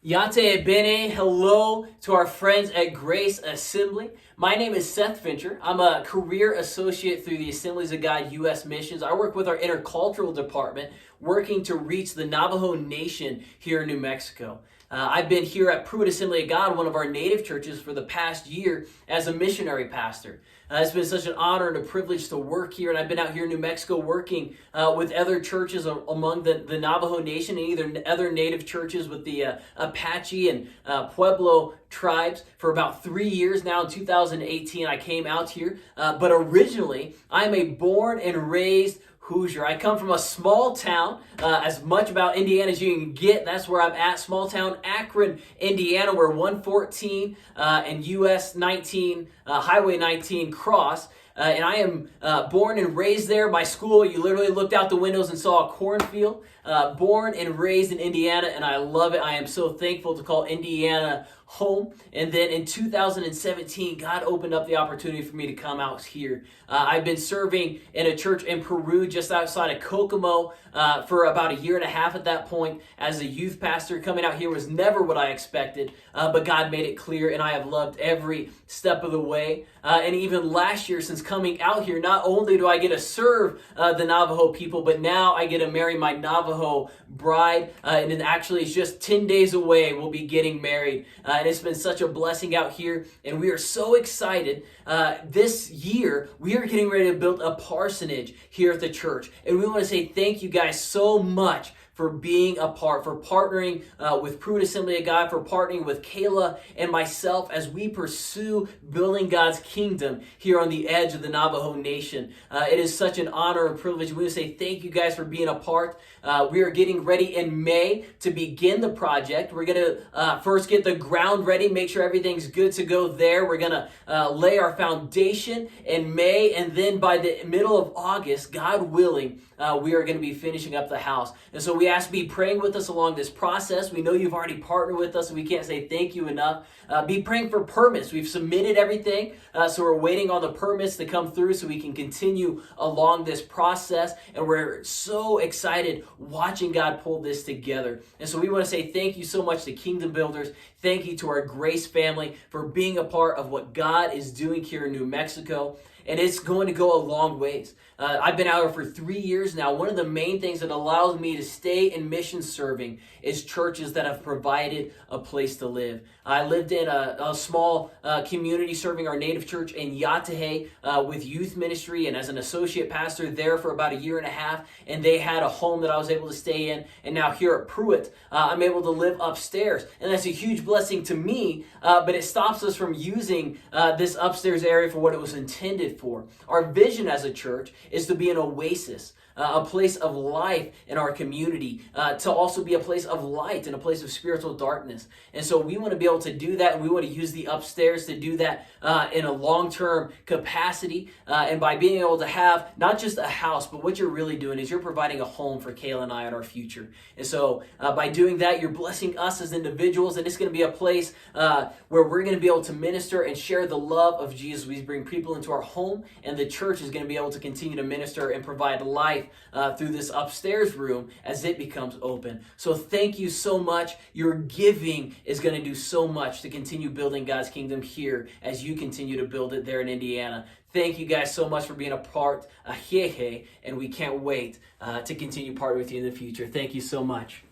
Yate Bene, hello to our friends at Grace Assembly. My name is Seth Fincher. I'm a career associate through the Assemblies of God U.S. Missions. I work with our intercultural department, working to reach the Navajo Nation here in New Mexico. I've been here at Pruitt Assembly of God, one of our native churches, for the past year as a missionary pastor. It's been such an honor and a privilege to work here, and I've been out here in New Mexico working with other churches among the Navajo Nation and either other native churches with the Apache and Pueblo tribes for about 3 years now. In 2018, I came out here, but originally, I'm a born and raised Hoosier. I come from a small town, as much about Indiana as you can get. That's where I'm at, small town Akron, Indiana, where 114 and US 19, Highway 19 cross. And I am born and raised there. My school, you literally looked out the windows and saw a cornfield. Born and raised in Indiana, and I love it. I am so thankful to call Indiana home. And then in 2017, God opened up the opportunity for me to come out here. I've been serving in a church in Peru, just outside of Kokomo, for about a year and a half at that point as a youth pastor. Coming out here was never what I expected, but God made it clear, and I have loved every step of the way. And even last year, since coming out here, not only do I get to serve the Navajo people, but now I get to marry my Navajo bride, and then actually it's just 10 days away we'll be getting married. And it's been such a blessing out here, and we are so excited. This year, we are getting ready to build a parsonage here at the church, and we want to say thank you guys so much for being a part, for partnering with Pruitt Assembly of God, for partnering with Kayla and myself as we pursue building God's kingdom here on the edge of the Navajo Nation. It is such an honor and privilege. We want to say thank you guys for being a part. We are getting ready in May to begin the project. We're going to first get the ground ready, make sure everything's good to go there. We're going to lay our foundation in May, and then by the middle of August, God willing, we are going to be finishing up the house. And so we ask, be praying with us along this process. We know you've already partnered with us, and we can't say thank you enough. Be praying for permits. We've submitted everything, so we're waiting on the permits to come through so we can continue along this process. And we're so excited watching God pull this together. And so we want to say thank you so much to Kingdom Builders. Thank you to our Grace family for being a part of what God is doing here in New Mexico. And it's going to go a long ways. I've been out here for 3 years now. One of the main things that allows me to stay in mission serving is churches that have provided a place to live. I lived in a small community serving our native church in Yatahe with youth ministry and as an associate pastor there for about a year and a half. And they had a home that I was able to stay in. And now here at Pruitt, I'm able to live upstairs. And that's a huge blessing to me, but it stops us from using this upstairs area for what it was intended for. Our vision as a church is to be an oasis, a place of life in our community, to also be a place of light and a place of spiritual darkness. And so we want to be able to do that, and we want to use the upstairs to do that in a long-term capacity, and by being able to have not just a house, but what you're really doing is you're providing a home for Kayla and I in our future. And so by doing that, you're blessing us as individuals, and it's going to be a place where we're going to be able to minister and share the love of Jesus. We bring people into our home, and the church is going to be able to continue to minister and provide life through this upstairs room as it becomes open. So thank you so much. Your giving is going to do so much to continue building God's kingdom here as you continue to build it there in Indiana. Thank you guys so much for being a part, and we can't wait to continue partnering with you in the future. Thank you so much.